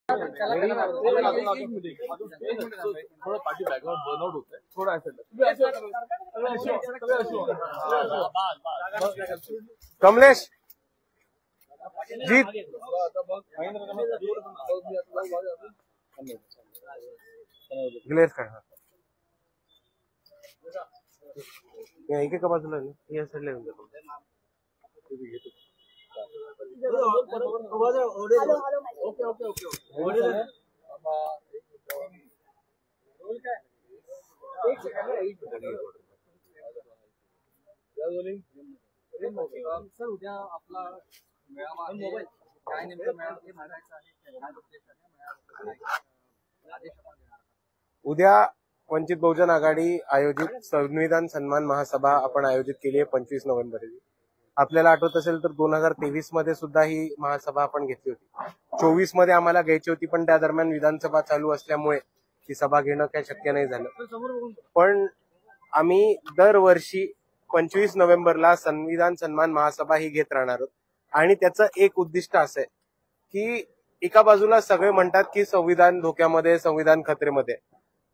Party background burnout होत आहे थोडा कमलेश जी ग्लेअर काय एका बाजूला या साईडला येऊन जातो ओके ओके ओके सर उद्या आपला मेळावा आहे काय नेमकं मेळावा हे मांडायचं आहे उद्या वंचित बहुजन आघाडी आयोजित संविधान सन्मान महासभा आपण आयोजित केली आहे 25 नोव्हेंबर रोजी. आपल्याला आठवत असेल तर 2023 मध्ये सुद्धा ही महासभा आपण घेतली होती. 24 मध्ये आम्हाला घ्यायची होती पण त्या दरम्यान विधानसभा चालू असल्यामुळे ही सभा घेणं काही शक्य नाही झालं. पण आम्ही दरवर्षी 25 नोव्हेंबरला संविधान सन्मान महासभा ही घेत राहणार आहोत आणि त्याचं एक उद्दिष्ट असं आहे की एका बाजूला सगळे म्हणतात की संविधान धोक्यामध्ये, संविधान खतरेमध्ये,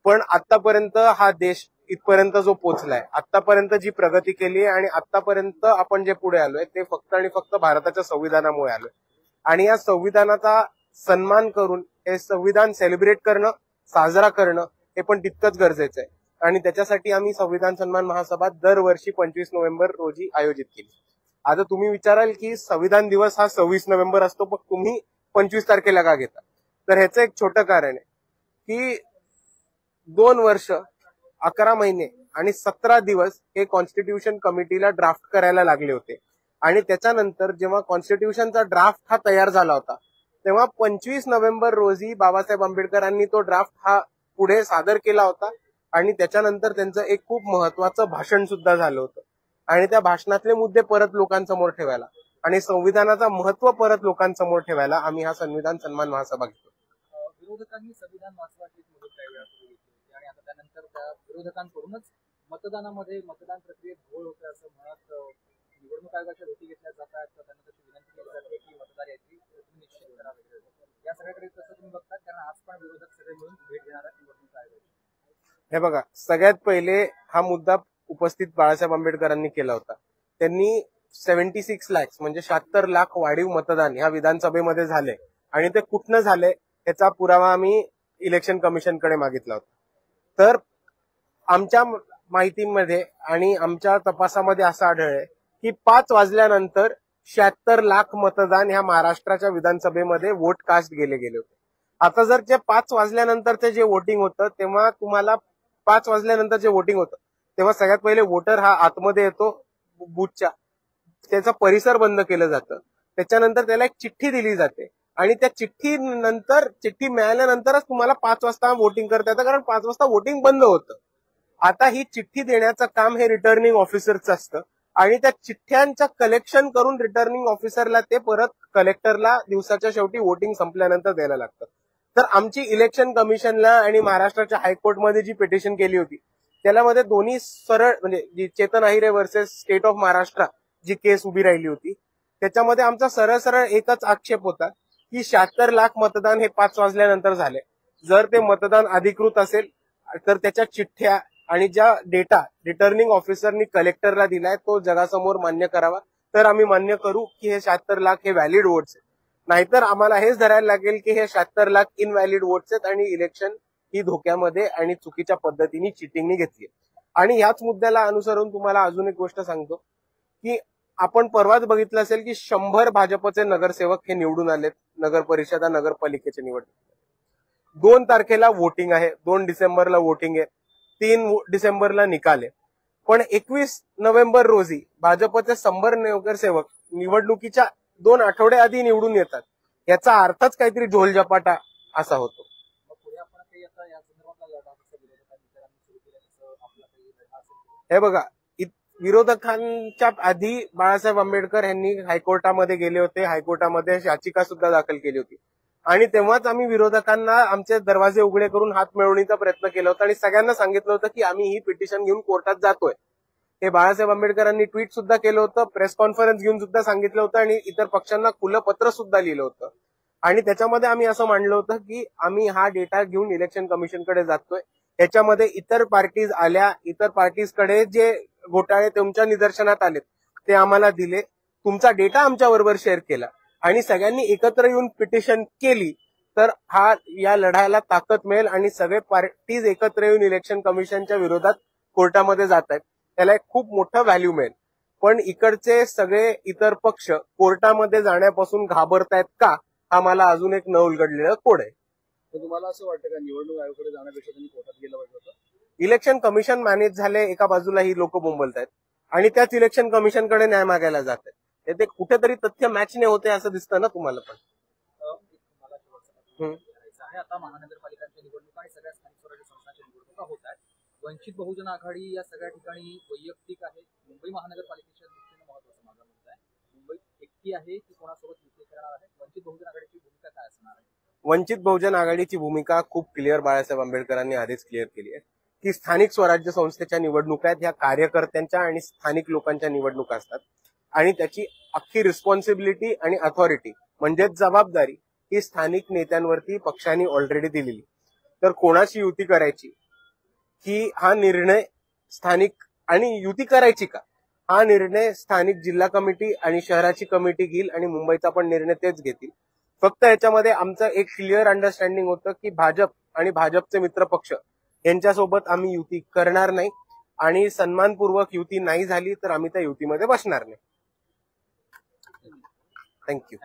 पण आतापर्यंत हा देश इथपर्यंत जो पोहोचलाय, आतापर्यंत जी प्रगती केली आहे आणि आतापर्यंत आपण जे पुढे आलोय ते फक्त आणि फक्त भारताच्या संविधानामुळे आलोय. आणि या संविधानाचा सन्मान करून हे संविधान सेलिब्रेट करणं, साजरा करणं हे पण तितकंच गरजेचं आहे. आणि त्याच्यासाठी आम्ही संविधान सन्मान महासभा दरवर्षी 25 नोव्हेंबर रोजी आयोजित केली. आता तुम्ही विचाराल की संविधान दिवस हा 26 नोव्हेंबर असतो, पण तुम्ही 25 तारखेला का घेता? तर ह्याचं एक छोटं कारण आहे की 2 वर्ष 11 महिने आणि 17 दिवस हे कॉन्स्टिट्यूशन कमिटीला ड्राफ्ट करायला लागले होते. आणि त्याच्यानंतर जेव्हा कॉन्स्टिट्यूशनचा ड्राफ्ट हा तयार झाला होता तेव्हा 25 नोव्हेंबर रोजी बाबासाहेब आंबेडकरांनी तो ड्राफ्ट हा पुढे सादर केला होता. आणि त्याच्यानंतर त्यांचं एक खूप महत्वाचं भाषण सुद्धा झालं होतं. आणि त्या भाषणातले मुद्दे परत लोकांसमोर ठेवायला आणि संविधानाचा महत्व परत लोकांसमोर ठेवायला आम्ही हा संविधान सन्मान महासभा घेतो. विरोधकांनी संविधान वाचवायची मुदत काही वेळा सुरू केली आणि आता त्यानंतर त्या विरोधकांकडूनच मतदानामध्ये मतदान प्रक्रियेत घोळ होते असं म्हणत निवडणूक आयोगाच्या भेटी घेतल्या जातात. त्यानंतर विनंती केली जाते की मतदार याची निश्चित करावे. या सगळ्याकडे कसं तुम्ही बघतात? कारण आज पण विरोधक सगळे मिळून भेट घेणार आहेत निवडणूक आयोगाची. हे बघा, सगळ्यात पहिले हा मुद्दा उपस्थित बाळासाहेब आंबेडकरांनी केला होता. त्यांनी 76 लाख म्हणजे 76 लाख वाढीव मतदान ह्या विधानसभेमध्ये झाले आणि ते कुठनं झाले याचा पुरावा आम्ही इलेक्शन कमिशनकडे मागितला होता. तर आमच्या माहितीमध्ये आणि आमच्या तपासामध्ये असं आढळलंय की 5 वाजल्यानंतर 76 लाख मतदान ह्या महाराष्ट्राच्या विधानसभेमध्ये वोट कास्ट गेले होते. आता जर जे 5 वाजल्यानंतरचे जे वोटिंग होतं तेव्हा तुम्हाला 5 वाजल्यानंतर जे वोटिंग होतं तेव्हा सगळ्यात पहिले वोटर हा आतमध्ये येतो बूथच्या, त्याचा परिसर बंद केलं जातं. त्याच्यानंतर त्याला एक चिठ्ठी दिली जाते आणि त्या चिठ्ठी मिळाल्यानंतरच तुम्हाला 5 वाजता वोटिंग करता येतं, कारण 5 वाजता वोटिंग बंद होतं. आता ही चिठ्ठी देण्याचं काम हे रिटर्निंग ऑफिसरचं असतं आणि त्या चिठ्ठ्यांचं कलेक्शन करून रिटर्निंग ऑफिसरला ते परत कलेक्टरला दिवसाच्या शेवटी वोटिंग संपल्यानंतर द्यायला लागतं. तर आमची इलेक्शन कमिशनला आणि महाराष्ट्राच्या हायकोर्टमध्ये जी पिटिशन केली होती त्यामध्ये दोन्ही सरळ म्हणजे Chetan Ahire versus state of Maharashtra जी केस उभी राहिली होती त्याच्यामध्ये आमचा सरळ एकच आक्षेप होता की 76 लाख मतदान हे 5 वाजल्यानंतर झाले. जर ते मतदान अधिकृत असेल तर त्याच्या चिठ्ठ्या आणि ज्या डेटा रिटर्निंग ऑफिसरनी कलेक्टरला दिलाय तो जगासमोर मान्य करावा. तर आम्ही मान्य करू की हे 76 लाख हे व्हॅलिड वोट्स आहेत. नाहीतर आम्हाला हेच धरायला लागेल की हे 76 लाख इनव्हॅलिड वोट्स आहेत आणि इलेक्शन ही धोक्यामध्ये आणि चुकीच्या पद्धतीने चिटिंगनी घेतली. आणि याच मुद्द्याला अनुसरून तुम्हाला अजून एक गोष्ट सांगतो की आपण परवाच बघितलं असेल की 100 भाजपचे नगरसेवक हे निवडून आलेत नगर परिषदा नगरपालिकेच्या निवडणुकीत. 2 तारखेला वोटिंग आहे, 2 डिसेंबरला वोटिंग आहे, 3 डिसेंबरला निकाल आहे. पण 21 नोव्हेंबर रोजी भाजपचे 100 नगरसेवक निवडणुकीच्या 2 आठवडे आधी निवडून येतात. याचा अर्थच काहीतरी ढोलझपाटा असा होतो. हे बघा, विरोधकांच्या आधी बाळासाहेब आंबेडकर यांनी हायकोर्टामध्ये गेले होते, हायकोर्टामध्ये याचिका सुद्धा दाखल केली होती आणि तेव्हाच आम्ही विरोधकांना आमचे दरवाजे उघडे करून हात मिळवणीचा प्रयत्न केला होता आणि सगळ्यांना सांगितलं होतं की आम्ही ही पिटिशन घेऊन कोर्टात जातोय. हे बाळासाहेब आंबेडकरांनी ट्विट सुद्धा केलं होतं, प्रेस कॉन्फरन्स घेऊन सुद्धा सांगितलं होतं आणि इतर पक्षांना खुलं पत्र सुद्धा लिहिलं होतं. आणि त्याच्यामध्ये आम्ही असं मांडलं होतं की आम्ही हा डेटा घेऊन इलेक्शन कमिशनकडे जातोय. त्याच्यामध्ये इतर पार्टीज आल्या, इतर पार्टीजकडे जे घोटाळे तुमच्या निदर्शनात आलेत ते आम्हाला दिले, तुमचा डेटा आमच्या बरोबर शेअर केला आणि सगळ्यांनी एकत्र येऊन पिटिशन केली तर या लढ्याला ताकद मिळेल आणि सगळे पार्टीज एकत्र येऊन इलेक्शन कमिशनच्या विरोधात कोर्टामध्ये जात आहेत, त्याला एक खूप मोठं व्हॅल्यू मिळेल. पण इकडचे सगळे इतर पक्ष कोर्टामध्ये जाण्यापासून घाबरतायत का, हा मला अजून एक न उलगडलेलं कोड आहे. तर तुम्हाला असं वाटतं का निवडणूक आयोगाकडे जाण्यापेक्षा त्यांनी कोर्टात गेलं पाहिजे होतं? इलेक्शन कमिशन मॅनेज झाले, एका बाजूला ही लोक बोंबलत आहेत आणि त्याच इलेक्शन कमिशनकडे न्याय मागायला जात आहेत. ते कुठेतरी तथ्य मॅच नाही होते असं दिसतं ना तुम्हाला पण. मला शेवटचा आहे, आता महानगरपालिकांच्या निवडणुका आणि सगळ्या स्थानिक स्वराज्य संस्थांच्या निवडणुका होत आहेत. वंचित बहुजन आघाडी या सगळ्या ठिकाणी वैयक्तिक आहे. मुंबई महानगरपालिकेच्या दृष्टीने महत्वाचं माझं म्हणत आहे, मुंबई एकटी आहे की कोणासोबत युती करणार आहे? वंचित बहुजन आघाडीची भूमिका काय असणार आहे? वंचित बहुजन आघाडीची भूमिका खूप क्लिअर बाळासाहेब आंबेडकरांनी आधीच क्लिअर केली आहे की स्थानिक स्वराज्य संस्थेच्या निवडणुका आहेत, ह्या कार्यकर्त्यांच्या आणि स्थानिक लोकांच्या निवडणुका असतात आणि त्याची अख्खी रिस्पॉन्सिबिलिटी आणि अथॉरिटी म्हणजेच जबाबदारी ही स्थानिक नेत्यांवरती पक्षांनी ऑलरेडी दिलेली. तर कोणाशी युती करायची की हा निर्णय स्थानिक, आणि युती करायची का हा निर्णय स्थानिक जिल्हा कमिटी आणि शहराची कमिटी घेईल आणि मुंबईचा पण निर्णय तेच घेतील. फक्त याच्यामध्ये आमचं एक क्लिअर अंडरस्टँडिंग होतं की भाजप आणि भाजपचे मित्र पक्ष यांच्यासोबत आम्ही युती करणार नाही आणि सन्मानपूर्वक युती नाही झाली तर आम्ही त्या युतीमध्ये बसणार नाही. थँक्यू.